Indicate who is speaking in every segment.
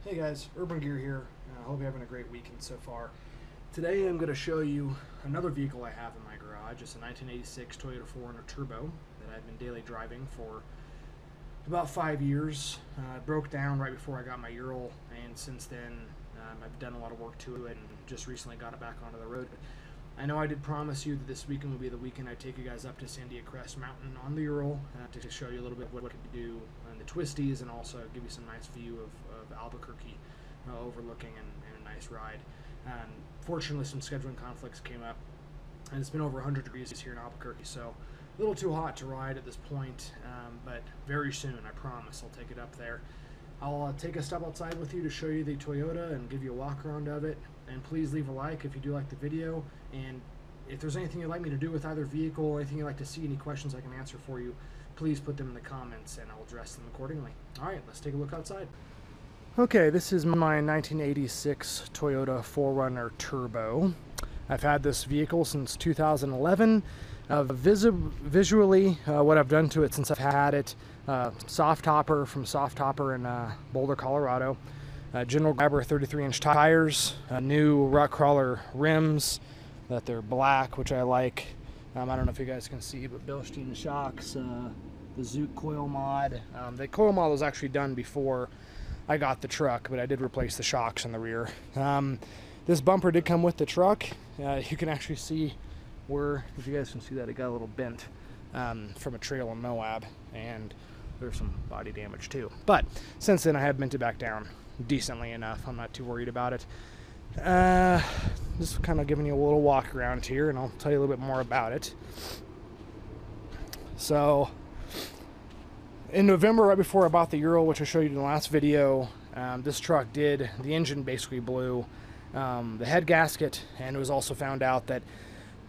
Speaker 1: Hey guys, UrbanGear here. I hope you're having a great weekend so far. Today I'm going to show you another vehicle I have in my garage. It's a 1986 Toyota 4Runner Turbo that I've been daily driving for about 5 years. It broke down right before I got my Ural, and since then I've done a lot of work to it and just recently got it back onto the road. But I know I did promise you that this weekend would be the weekend I'd take you guys up to Sandia Crest Mountain on the Ural to show you a little bit what it could do in the twisties and also give you some nice view of Albuquerque overlooking and a nice ride. Fortunately, some scheduling conflicts came up, and it's been over 100 degrees here in Albuquerque, so a little too hot to ride at this point, but very soon, I promise, I'll take it up there. I'll take a step outside with you to show you the Toyota and give you a walk around of it, and please leave a like if you do like the video, and if there's anything you'd like me to do with either vehicle, anything you'd like to see, any questions I can answer for you, please put them in the comments and I'll address them accordingly. Alright, let's take a look outside. Okay, this is my 1986 Toyota 4Runner Turbo. I've had this vehicle since 2011. Visually, what I've done to it since I've had it, soft topper from Soft Topper in Boulder, Colorado. General Grabber 33-inch tires, new rock crawler rims that they're black, which I like. I don't know if you guys can see, but Bilstein shocks, the Zook coil mod. The coil mod was actually done before I got the truck, but I did replace the shocks in the rear. This bumper did come with the truck. You can actually see where, if you guys can see that, it got a little bent from a trail in Moab, and there's some body damage too. But since then I have bent it back down decently enough. I'm not too worried about it. Just kind of giving you a little walk around here, and I'll tell you a little bit more about it. So in November, right before I bought the Ural, which I showed you in the last video, this truck the engine basically blew, the head gasket, and it was also found out that,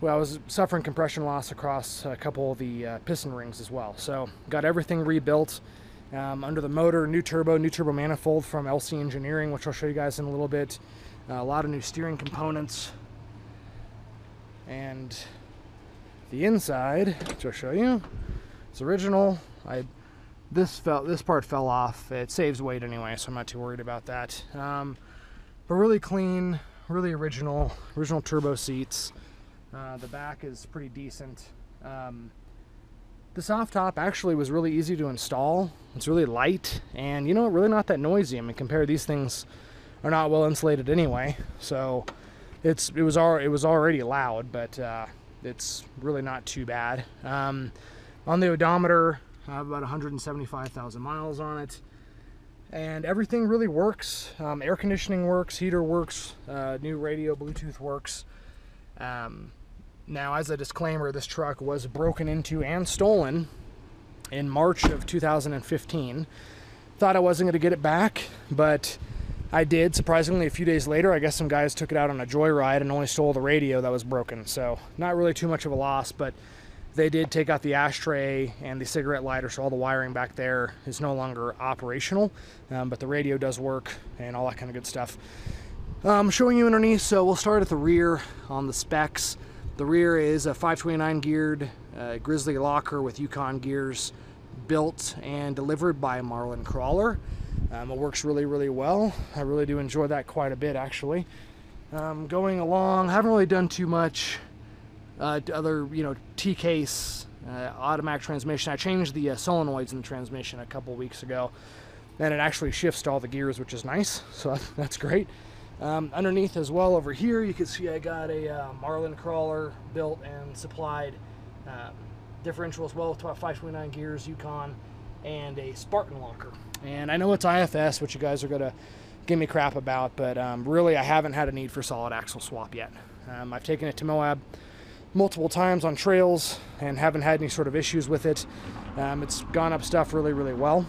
Speaker 1: well, I was suffering compression loss across a couple of the piston rings as well. So got everything rebuilt under the motor, new turbo manifold from LC Engineering, which I'll show you guys in a little bit. A lot of new steering components, and the inside, which I'll show you, it's original. This part fell off. It saves weight anyway, so I'm not too worried about that. But really clean, really original turbo seats. The back is pretty decent. The soft top actually was really easy to install. It's really light, and really not that noisy. I mean, compared to these things are not well insulated anyway, so it was already loud, but it's really not too bad. On the odometer, I have about 175,000 miles on it, and everything really works. Air conditioning works, heater works, new radio, Bluetooth works. Now, as a disclaimer, this truck was broken into and stolen in March of 2015. Thought I wasn't going to get it back, but I did. Surprisingly, a few days later, I guess some guys took it out on a joyride and only stole the radio that was broken. So not really too much of a loss, but they did take out the ashtray and the cigarette lighter, so all the wiring back there is no longer operational, but the radio does work and all that kind of good stuff. I'm showing you underneath, so we'll start at the rear on the specs. The rear is a 529 geared Grizzly locker with Yukon gears, built and delivered by Marlin Crawler. It works really, really well. I really do enjoy that quite a bit, actually. Going along, haven't really done too much other, T-case, automatic transmission. I changed the solenoids in the transmission a couple weeks ago, and it actually shifts to all the gears, which is nice, so that's great. Underneath as well, over here, you can see I got a Marlin Crawler built and supplied differential as well with about 529 gears, Yukon, and a Spartan locker. And I know it's IFS, which you guys are going to give me crap about, but really I haven't had a need for solid axle swap yet. I've taken it to Moab multiple times on trails and haven't had any sort of issues with it. It's gone up stuff really, really well.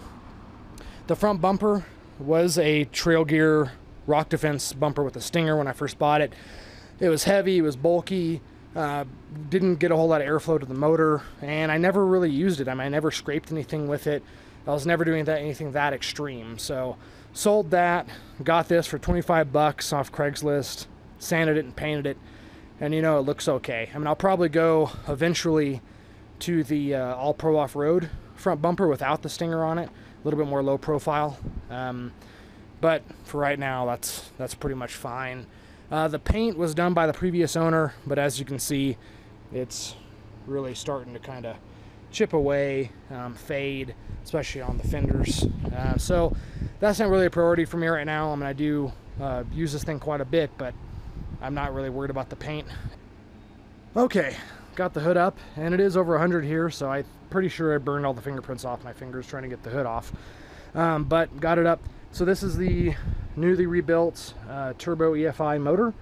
Speaker 1: The front bumper was a Trail Gear Rock Defense bumper with a stinger when I first bought it. It was heavy, it was bulky, didn't get a whole lot of airflow to the motor, and I never really used it. I mean, I never scraped anything with it. I was never doing anything that extreme. So sold that, got this for 25 bucks off Craigslist, sanded it and painted it, and it looks okay. I mean, I'll probably go eventually to the All Pro Off-Road front bumper without the stinger on it, a little bit more low profile. but for right now, that's pretty much fine. The paint was done by the previous owner, but as you can see, it's really starting to kind of chip away, fade, especially on the fenders. So that's not really a priority for me right now. I mean, I do use this thing quite a bit, but I'm not really worried about the paint. Okay, got the hood up, and it is over 100 here, so I'm pretty sure I burned all the fingerprints off my fingers trying to get the hood off. But got it up. So this is the newly rebuilt turbo EFI motor,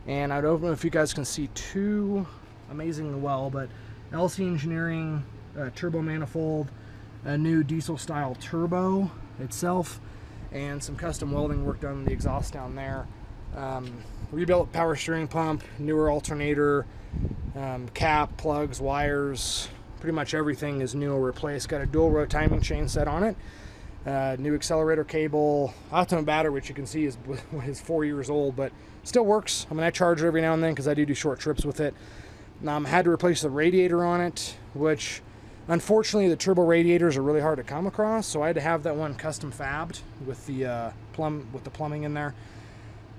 Speaker 1: and I don't know if you guys can see too amazingly well, but LC Engineering turbo manifold, a new diesel style turbo itself, and some custom welding work done on the exhaust down there. Rebuilt power steering pump, newer alternator, cap, plugs, wires, pretty much everything is new or replaced. Got a dual row timing chain set on it. New accelerator cable, optimum battery, which you can see is 4 years old, but still works. I mean, I charge it every now and then because I do short trips with it. Had to replace the radiator on it, which unfortunately the turbo radiators are really hard to come across, so I had to have that one custom fabbed with the plumbing in there.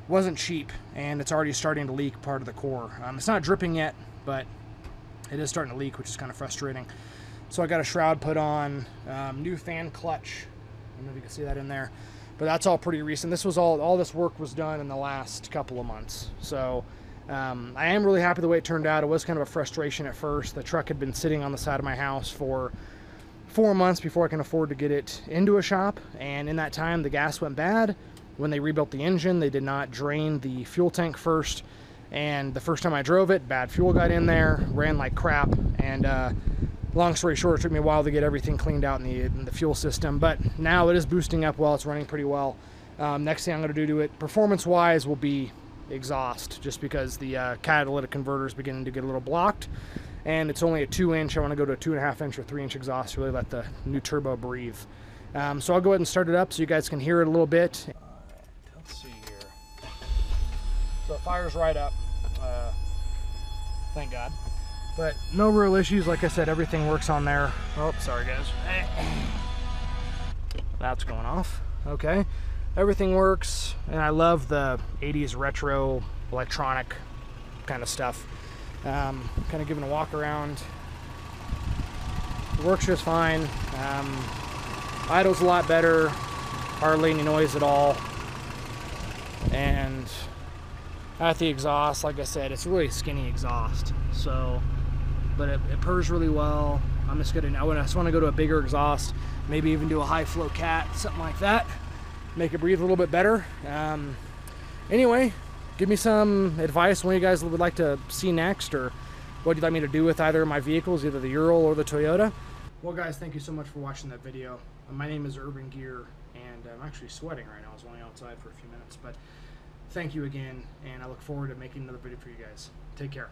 Speaker 1: Wasn't cheap, and it's already starting to leak part of the core. It's not dripping yet, but it is starting to leak, which is kind of frustrating. So I got a shroud put on, new fan clutch. I don't know if you can see that in there, but that's all pretty recent. This was all this work was done in the last couple of months. So I am really happy the way it turned out. It was kind of a frustration at first. The truck had been sitting on the side of my house for 4 months before I can afford to get it into a shop, and in that time the gas went bad. When they rebuilt the engine, they did not drain the fuel tank first, and the first time I drove it, bad fuel got in there, ran like crap, and long story short, it took me a while to get everything cleaned out in the fuel system, but now it is boosting up well. It's running pretty well. Next thing I'm going to do to it, performance-wise, will be exhaust, just because the catalytic converter is beginning to get a little blocked, and it's only a 2-inch. I want to go to a 2.5-inch or 3-inch exhaust to really let the new turbo breathe. So I'll go ahead and start it up so you guys can hear it a little bit. Let's see here. So it fires right up, thank God. But no real issues. Like I said, everything works on there. Oh, sorry guys. That's going off. Okay. Everything works, and I love the 80s retro electronic kind of stuff. Kind of giving a walk around. It works just fine. Idle's a lot better. Hardly any noise at all. And at the exhaust, like I said, it's really skinny exhaust. So, but it purrs really well. I just want to go to a bigger exhaust, maybe even do a high flow cat, something like that. Make it breathe a little bit better. Anyway, give me some advice what you guys would like to see next, or what you'd like me to do with either of my vehicles, either the Ural or the Toyota. Well guys, thank you so much for watching that video. My name is UrbanGear, and I'm actually sweating right now. I was only outside for a few minutes, but thank you again, and I look forward to making another video for you guys. Take care.